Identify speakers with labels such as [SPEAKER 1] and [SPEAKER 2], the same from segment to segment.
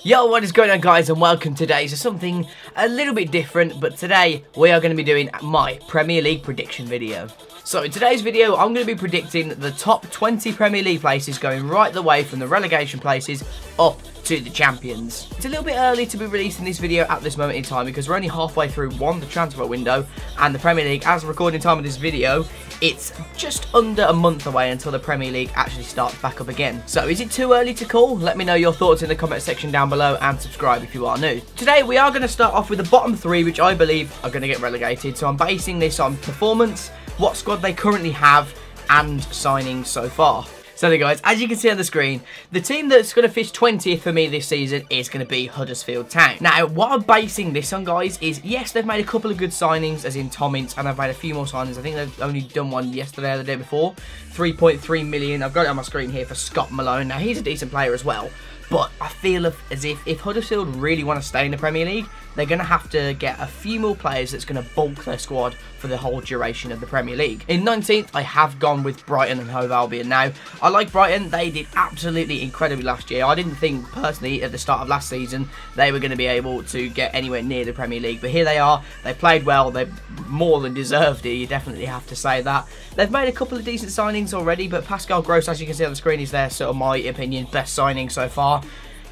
[SPEAKER 1] Yo, what is going on, guys, and welcome today to something a little bit different, but today we are going to be doing my Premier League prediction video. So in today's video, I'm going to be predicting the top 20 Premier League places going right the way from the relegation places up to the champions. It's a little bit early to be releasing this video at this moment in time because we're only halfway through the transfer window, and the Premier League, as recording time of this video, it's just under a month away until the Premier League actually starts back up again. So is it too early to call? Let me know your thoughts in the comment section down below and subscribe if you are new. Today we are going to start off with the bottom three, which I believe are going to get relegated. So I'm basing this on performance, what squad they currently have, and signings so far. So there, guys, as you can see on the screen, the team that's going to finish 20th for me this season is going to be Huddersfield Town. Now, what I'm basing this on, guys, is yes, they've made a couple of good signings, as in Tom Ince, and I've made a few more signings. I think they've only done one yesterday or the day before. 3.3 million. I've got it on my screen here for Scott Malone. Now, he's a decent player as well. But I feel as if Huddersfield really want to stay in the Premier League, they're going to have to get a few more players that's going to bulk their squad for the whole duration of the Premier League. In 19th, I have gone with Brighton and Hove Albion. Now, I like Brighton. They did absolutely incredibly last year. I didn't think, personally, at the start of last season, they were going to be able to get anywhere near the Premier League. But here they are. They played well. They more than deserved it. You definitely have to say that. They've made a couple of decent signings already, but Pascal Gross, as you can see on the screen, is their, sort of my opinion, best signing so far.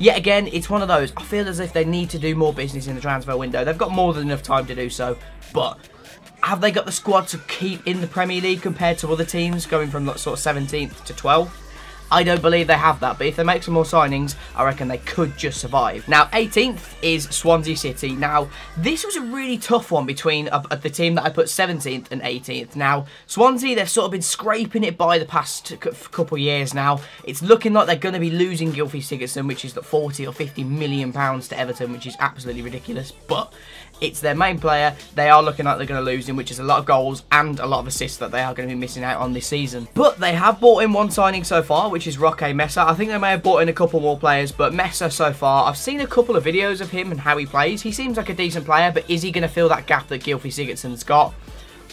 [SPEAKER 1] Yet again, it's one of those, I feel as if they need to do more business in the transfer window. They've got more than enough time to do so, but have they got the squad to keep in the Premier League compared to other teams going from sort of 17th to 12th? I don't believe they have that, but if they make some more signings, I reckon they could just survive. Now, 18th is Swansea City. Now, this was a really tough one between the team that I put 17th and 18th. Now, Swansea, they've sort of been scraping it by the past couple of years now. It's looking like they're going to be losing Gylfi Sigurdsson, which is the 40 or 50 million pounds to Everton, which is absolutely ridiculous, but it's their main player. They are looking like they're going to lose him, which is a lot of goals and a lot of assists that they are going to be missing out on this season. But they have bought in one signing so far, which is Roque Mesa. I think they may have bought in a couple more players, but Mesa so far, I've seen a couple of videos of him and how he plays. He seems like a decent player, but is he going to fill that gap that Gylfi Sigurdsson's got?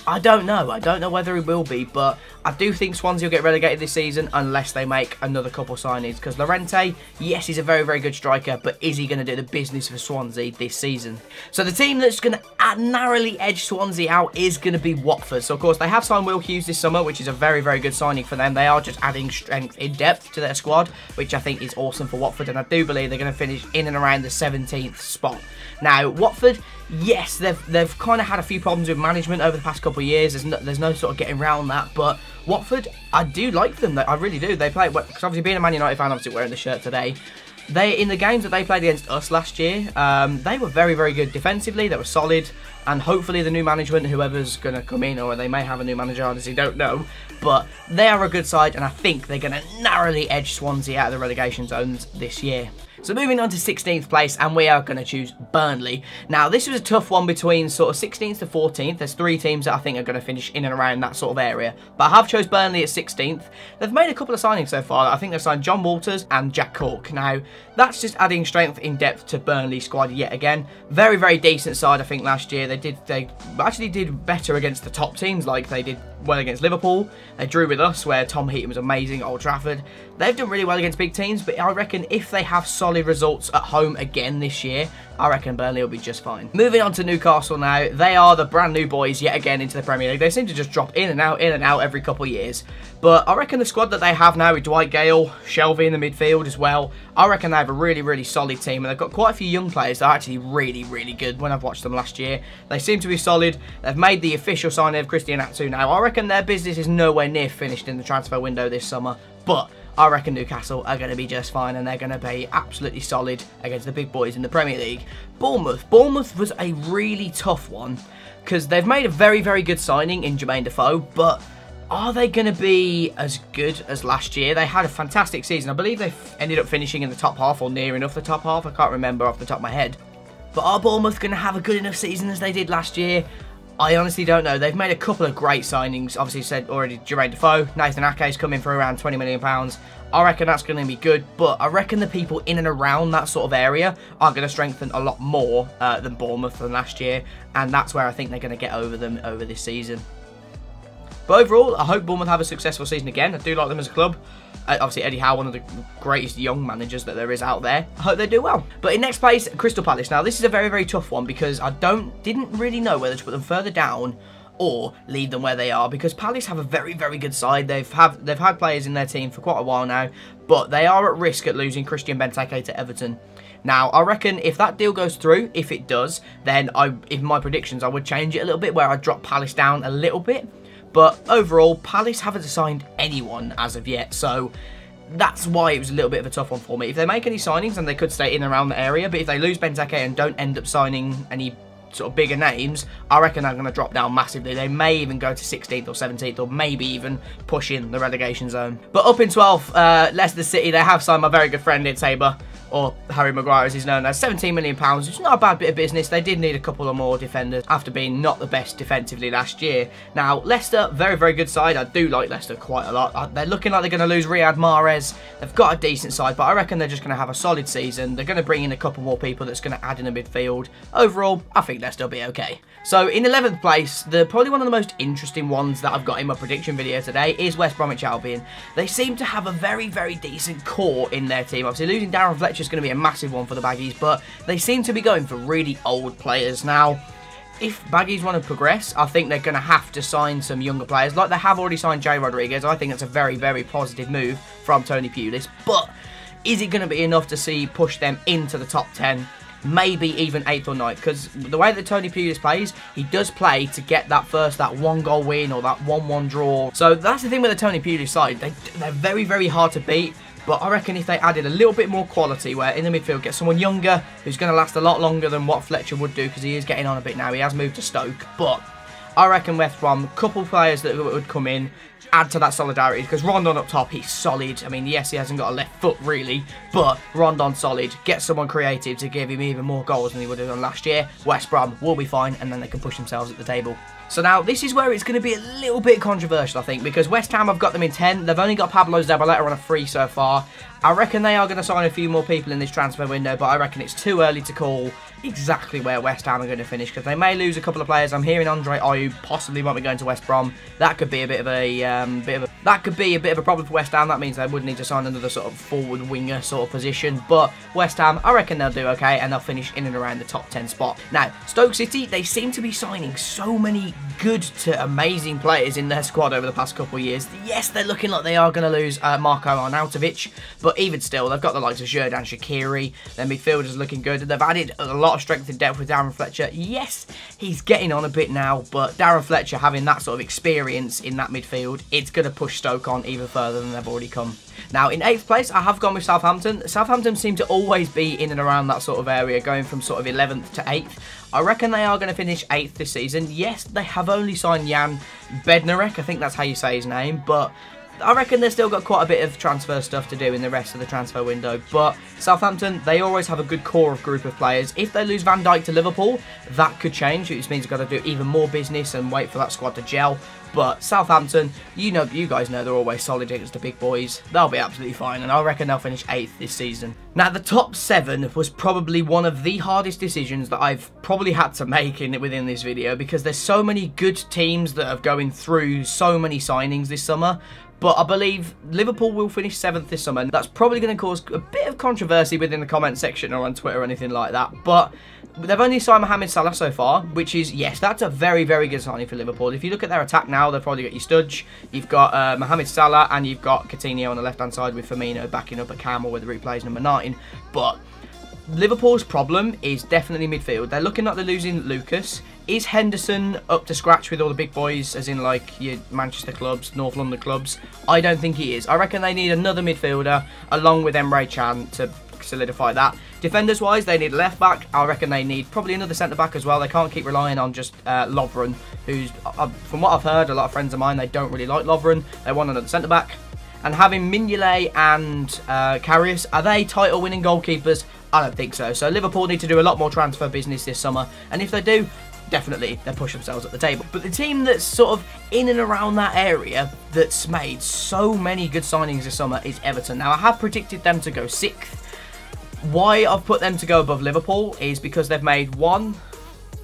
[SPEAKER 1] I don't know. I don't know whether he will be, but I do think Swansea will get relegated this season unless they make another couple signings. Because Llorente, yes, he's a very, very good striker, but is he going to do the business for Swansea this season? So the team that's going to narrowly edge Swansea out is going to be Watford. So, of course, they have signed Will Hughes this summer, which is a very, very good signing for them. They are just adding strength in depth to their squad, which I think is awesome for Watford. And I do believe they're going to finish in and around the 17th spot. Now, Watford, yes, they've kind of had a few problems with management over the past couple of years. There's no sort of getting around that, but Watford, I do like them. I really do. They play, because obviously being a Man United fan, obviously wearing the shirt today, in the games that they played against us last year, they were very, very good defensively. They were solid, and hopefully the new management, whoever's going to come in, or they may have a new manager, I honestly don't know, but they are a good side, and I think they're going to narrowly edge Swansea out of the relegation zones this year. So moving on to 16th place, and we are going to choose Burnley. Now, this was a tough one between sort of 16th to 14th. There's three teams that I think are going to finish in and around that sort of area. But I have chose Burnley at 16th. They've made a couple of signings so far. I think they've signed John Walters and Jack Cork. Now, that's just adding strength in depth to Burnley squad yet again. Very, very decent side, I think, last year. They actually did better against the top teams, like they did well against Liverpool. They drew with us, where Tom Heaton was amazing at Old Trafford. They've done really well against big teams, but I reckon if they have solid results at home again this year, I reckon Burnley will be just fine. Moving on to Newcastle now. They are the brand new boys yet again into the Premier League. They seem to just drop in and out every couple of years. But I reckon the squad that they have now with Dwight Gale, Shelvey in the midfield as well, I reckon they have a really, really solid team. And they've got quite a few young players that are actually really, really good when I've watched them last year. They seem to be solid. They've made the official signing of Christian Atsu now. I reckon their business is nowhere near finished in the transfer window this summer. But I reckon Newcastle are going to be just fine, and they're going to be absolutely solid against the big boys in the Premier League. Bournemouth was a really tough one because they've made a very, very good signing in Jermaine Defoe, but are they going to be as good as last year? They had a fantastic season. I believe they ended up finishing in the top half or near enough the top half. I can't remember off the top of my head. But are Bournemouth going to have a good enough season as they did last year? I honestly don't know. They've made a couple of great signings. Obviously, said already Jermaine Defoe. Nathan Ake's coming for around £20 million. I reckon that's going to be good, but I reckon the people in and around that sort of area are going to strengthen a lot more than Bournemouth than last year, and that's where I think they're going to get over them over this season. But overall, I hope Bournemouth have a successful season again. I do like them as a club. Obviously, Eddie Howe, one of the greatest young managers that there is out there. I hope they do well. But in next place, Crystal Palace. Now, this is a very, very tough one because I didn't really know whether to put them further down or leave them where they are, because Palace have a very, very good side. They've had players in their team for quite a while now, but they are at risk at losing Christian Benteke to Everton. Now, I reckon if that deal goes through, if it does, then in my predictions, I would change it a little bit, where I'd drop Palace down a little bit. But overall, Palace haven't signed anyone as of yet, so that's why it was a little bit of a tough one for me. If they make any signings, then they could stay in and around the area, but if they lose Benteke and don't end up signing any sort of bigger names, I reckon they're going to drop down massively. They may even go to 16th or 17th, or maybe even push in the relegation zone. But up in 12th, Leicester City, they have signed my very good friend in Tabor, or Harry Maguire as he's known as, £17 million, which is not a bad bit of business. They did need a couple of more defenders after being not the best defensively last year. Now, Leicester, very, very good side. I do like Leicester quite a lot. They're looking like they're going to lose Riyad Mahrez. They've got a decent side, but I reckon they're just going to have a solid season. They're going to bring in a couple more people that's going to add in a midfield. Overall, I think Leicester will be okay. So, in 11th place, probably one of the most interesting ones that I've got in my prediction video today is West Bromwich Albion. They seem to have a very, very decent core in their team. Obviously, losing Darren Fletcher is going to be a massive one for the Baggies, but they seem to be going for really old players. Now, if Baggies want to progress, I think they're going to have to sign some younger players, like they have already signed Jay Rodriguez. I think that's a very, very positive move from Tony Pulis, but is it going to be enough to push them into the top 10? Maybe even 8th or 9th, because the way that Tony Pulis plays, he does play to get that 1-goal win or that 1-1 draw. So that's the thing with the Tony Pulis side. They're very, very hard to beat. But I reckon if they added a little bit more quality, where in the midfield get someone younger who's going to last a lot longer than what Fletcher would do, because he is getting on a bit now. He has moved to Stoke. But I reckon West Brom, a couple of players that would come in, add to that solidarity, because Rondon up top, he's solid. I mean, yes, he hasn't got a left foot really, but Rondon's solid. Get someone creative to give him even more goals than he would have done last year. West Brom will be fine, and then they can push themselves at the table. So now, this is where it's going to be a little bit controversial, I think, because West Ham have got them in 10. They've only got Pablo Zabaleta on a free so far. I reckon they are going to sign a few more people in this transfer window, but I reckon it's too early to call exactly where West Ham are going to finish, because they may lose a couple of players. I'm hearing Andre Ayew possibly might be going to West Brom. That could be a bit of a problem for West Ham. That means they would need to sign another sort of forward winger sort of position. But West Ham, I reckon they'll do okay, and they'll finish in and around the top 10 spot. Now, Stoke City, they seem to be signing so many good to amazing players in their squad over the past couple of years. Yes, they're looking like they are going to lose Marko Arnautovic, but even still, they've got the likes of Xherdan Shaqiri. Their midfielders are looking good. They've added a lot of strength and depth with Darren Fletcher. Yes, he's getting on a bit now, but Darren Fletcher having that sort of experience in that midfield, it's going to push Stoke on even further than they've already come. Now, in 8th place, I have gone with Southampton. Southampton seem to always be in and around that sort of area, going from sort of 11th to 8th. I reckon they are going to finish 8th this season. Yes, they have only signed Jan Bednarek, I think that's how you say his name, but I reckon they've still got quite a bit of transfer stuff to do in the rest of the transfer window. But Southampton, they always have a good core of group of players. If they lose Van Dijk to Liverpool, that could change, which means they've got to do even more business and wait for that squad to gel. But Southampton, you guys know they're always solid against the big boys. They'll be absolutely fine, and I reckon they'll finish 8th this season. Now, the top 7 was probably one of the hardest decisions that I've probably had to make within this video, because there's so many good teams that are going through so many signings this summer. But I believe Liverpool will finish 7th this summer. That's probably going to cause a bit of controversy within the comment section or on Twitter or anything like that. But they've only signed Mohamed Salah so far, which is, yes, that's a very, very good signing for Liverpool. If you look at their attack now, they've probably got your Studge, you've got Mohamed Salah, and you've got Coutinho on the left-hand side with Firmino backing up at Cam, or whether he plays number 9. But Liverpool's problem is definitely midfield. They're looking like they're losing Lucas. Is Henderson up to scratch with all the big boys, as in like your Manchester clubs, North London clubs? I don't think he is. I reckon they need another midfielder along with Emre Can to solidify that. Defenders wise, they need a left back. I reckon they need probably another centre back as well. They can't keep relying on just Lovren, who's, from what I've heard, a lot of friends of mine, they don't really like Lovren. They want another centre back. And having Mignolet and Karius, are they title winning goalkeepers? I don't think so. So Liverpool need to do a lot more transfer business this summer, and if they do, definitely they'll push themselves at the table. But the team that's sort of in and around that area that's made so many good signings this summer is Everton. Now, I have predicted them to go 6th. Why I've put them to go above Liverpool is because they've made 1,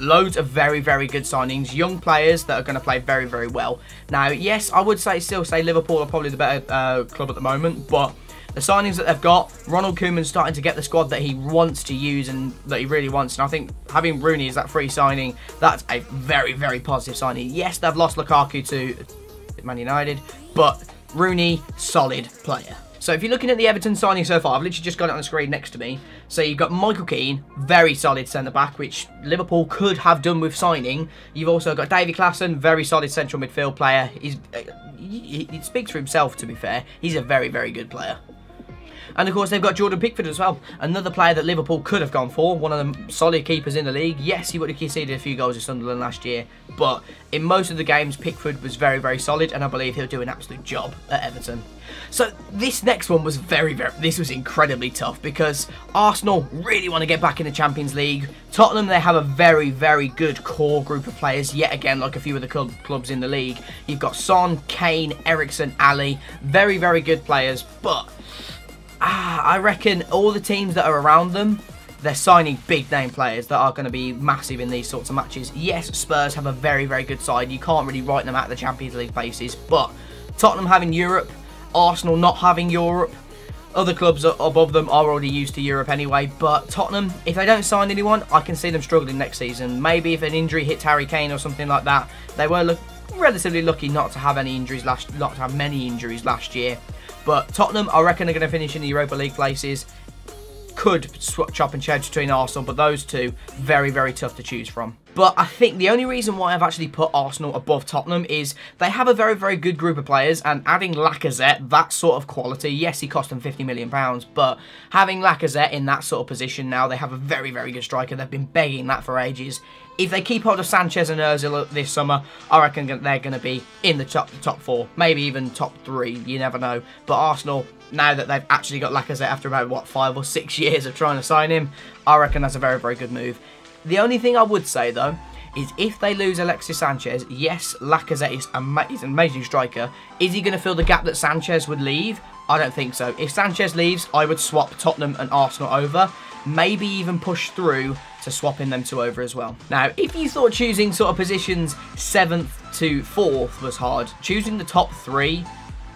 [SPEAKER 1] loads of very, very good signings, young players that are going to play very, very well. Now, yes, I would still say Liverpool are probably the better club at the moment, but the signings that they've got, Ronald Koeman's starting to get the squad that he wants to use and that he really wants. And I think having Rooney as that free signing, that's a very, very positive signing. Yes, they've lost Lukaku to Man United, but Rooney, solid player. So if you're looking at the Everton signing so far, I've literally just got it on the screen next to me. So you've got Michael Keane, very solid centre-back, which Liverpool could have done with signing. You've also got Davy Klaassen, very solid central midfield player. He speaks for himself, to be fair. He's a very, very good player. And of course they've got Jordan Pickford as well, another player that Liverpool could have gone for, one of the solid keepers in the league. Yes, he would have conceded a few goals at Sunderland last year, but in most of the games Pickford was very, very solid, and I believe he'll do an absolute job at Everton. So this next one was this was incredibly tough, because Arsenal really want to get back in the Champions League. Tottenham, they have a very, very good core group of players, yet again, like a few of the clubs in the league. You've got Son, Kane, Eriksen, Ali, very, very good players, but I reckon all the teams that are around them, they're signing big name players that are going to be massive in these sorts of matches. Yes, Spurs have a very, very good side. You can't really write them out of the Champions League places, but Tottenham having Europe, Arsenal not having Europe, other clubs above them are already used to Europe anyway, but Tottenham, if they don't sign anyone, I can see them struggling next season. Maybe if an injury hits Harry Kane or something like that. They were relatively lucky not to have any injuries not to have many injuries last year. But Tottenham, I reckon, are going to finish in the Europa League places. Could chop and change between Arsenal, but those two, very, very tough to choose from. But I think the only reason why I've actually put Arsenal above Tottenham is they have a very, very good group of players, and adding Lacazette, that sort of quality, yes, he cost them £50 million, but having Lacazette in that sort of position now, they have a very, very good striker. They've been begging that for ages. If they keep hold of Sanchez and Ozil this summer, I reckon they're going to be in the top four, maybe even top three, you never know. But Arsenal, now that they've actually got Lacazette after about, what, 5 or 6 years of trying to sign him, I reckon that's a very, very good move. The only thing I would say, though, is if they lose Alexis Sanchez, yes, Lacazette is an amazing striker. Is he going to fill the gap that Sanchez would leave? I don't think so. If Sanchez leaves, I would swap Tottenham and Arsenal over. Maybe even push through to swapping them two over as well. Now, if you thought choosing sort of positions 7th to 4th was hard, choosing the top 3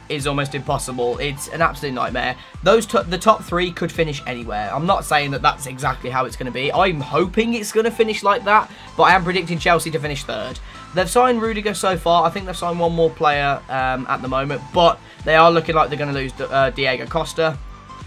[SPEAKER 1] is almost impossible. It's an absolute nightmare. The top 3 could finish anywhere. I'm not saying that that's exactly how it's going to be. I'm hoping it's going to finish like that, but I am predicting Chelsea to finish 3rd. They've signed Rudiger so far. I think they've signed one more player at the moment, but they are looking like they're going to lose Diego Costa.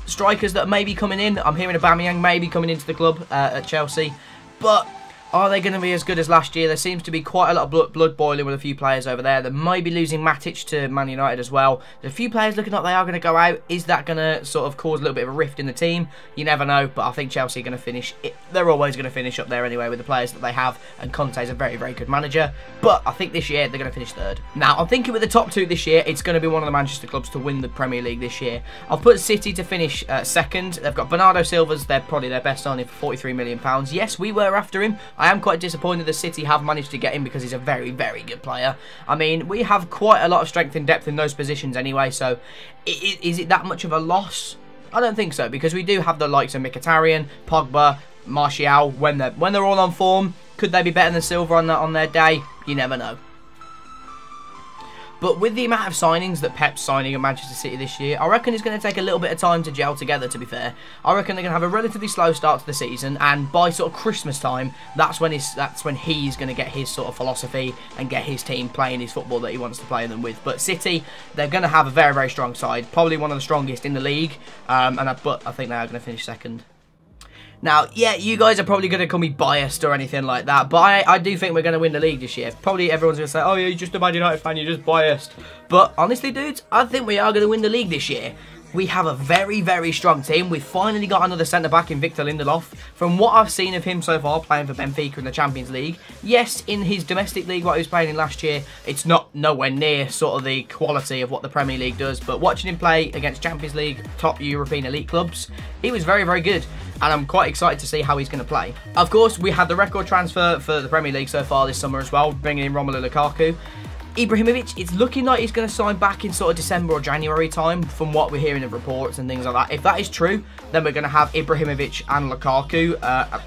[SPEAKER 1] Strikers that may be coming in, I'm hearing Aubameyang may be coming into the club at Chelsea, but are they going to be as good as last year? There seems to be quite a lot of blood boiling with a few players over there. They might be losing Matic to Man United as well. There's a few players looking like they are going to go out. Is that going to sort of cause a little bit of a rift in the team? You never know, but I think Chelsea are going to finish. They're always going to finish up there anyway with the players that they have, and Conte's a very, very good manager. But I think this year they're going to finish 3rd. Now, I'm thinking with the top 2 this year, it's going to be one of the Manchester clubs to win the Premier League this year. I've put City to finish 2nd. They've got Bernardo Silva's, they're probably their best signing for £43 million. Yes, we were after him. I am quite disappointed the City have managed to get him because he's a very, very good player. I mean, we have quite a lot of strength and depth in those positions anyway, so is it that much of a loss? I don't think so, because we do have the likes of Mkhitaryan, Pogba, Martial. When they're all on form, could they be better than Silva on their day? You never know. But with the amount of signings that Pep's signing at Manchester City this year, I reckon it's going to take a little bit of time to gel together, to be fair. I reckon they're going to have a relatively slow start to the season, and by sort of Christmas time, that's when he's going to get his sort of philosophy and get his team playing his football that he wants to play them with. But City, they're going to have a very, very strong side, probably one of the strongest in the league, but I think they are going to finish 2nd. Now, yeah, you guys are probably going to call me biased or anything like that, but I do think we're going to win the league this year. Probably everyone's going to say, oh yeah, you're just a Man United fan, you're just biased. But honestly, dudes, I think we are going to win the league this year. We have a very, very strong team. We've finally got another centre-back in Victor Lindelof. From what I've seen of him so far playing for Benfica in the Champions League, yes, in his domestic league, what he was playing in last year, it's not nowhere near sort of the quality of what the Premier League does. But watching him play against Champions League, top European elite clubs, he was very, very good. And I'm quite excited to see how he's going to play. Of course, we had the record transfer for the Premier League so far this summer as well, bringing in Romelu Lukaku. Ibrahimovic, it's looking like he's going to sign back in sort of December or January time from what we're hearing of reports and things like that. If that is true, then we're going to have Ibrahimovic and Lukaku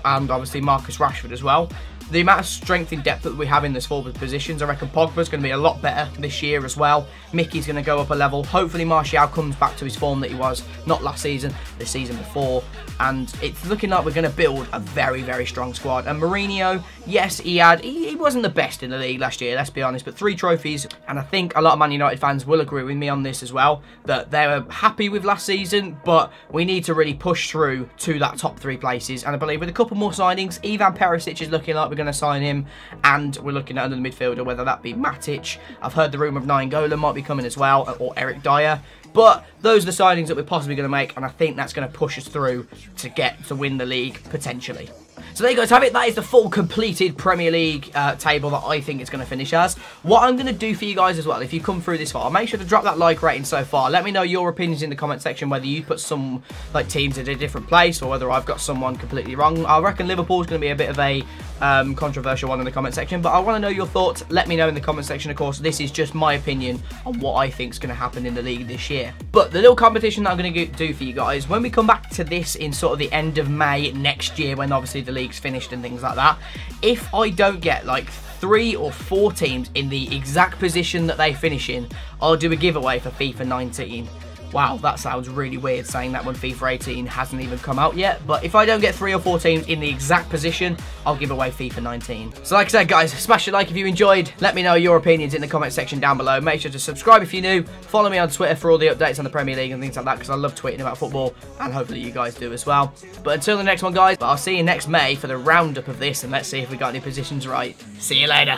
[SPEAKER 1] and obviously Marcus Rashford as well. the amount of strength and depth that we have in this forward positions, I reckon Pogba's going to be a lot better this year as well. Mickey's going to go up a level. Hopefully Martial comes back to his form that he was, not last season, the season before. And it's looking like we're going to build a very, very strong squad. And Mourinho, yes, he wasn't the best in the league last year, let's be honest, but 3 trophies. And I think a lot of Man United fans will agree with me on this as well, that they were happy with last season, but we need to really push through to that top 3 places. And I believe with a couple more signings, Ivan Perisic is looking like we're going to sign him, and we're looking at another midfielder, whether that be Matic. I've heard the rumour of Nainggolan might be coming as well, or Eric Dyer. But those are the signings that we're possibly going to make, and I think that's going to push us through to win the league, potentially. So there you guys have it. That is the full completed Premier League table that I think it's going to finish as. What I'm going to do for you guys as well, if you come through this far, make sure to drop that like rating so far. Let me know your opinions in the comment section, whether you put some teams at a different place or whether I've got someone completely wrong. I reckon Liverpool's going to be a bit of a controversial one in the comment section, but I want to know your thoughts. Let me know in the comment section. Of course, this is just my opinion on what I think is going to happen in the league this year. But the little competition that I'm going to do for you guys, when we come back to this in sort of the end of May next year, when obviously the league's finished and things like that, if I don't get like 3 or 4 teams in the exact position that they finish in, I'll do a giveaway for FIFA 19. Wow, that sounds really weird saying that when FIFA 18 hasn't even come out yet. But if I don't get 3 or 4 teams in the exact position, I'll give away FIFA 19. So like I said, guys, smash a like if you enjoyed. Let me know your opinions in the comment section down below. Make sure to subscribe if you're new. Follow me on Twitter for all the updates on the Premier League and things like that, because I love tweeting about football, and hopefully you guys do as well. But until the next one, guys, I'll see you next May for the roundup of this, and let's see if we got any positions right. See you later.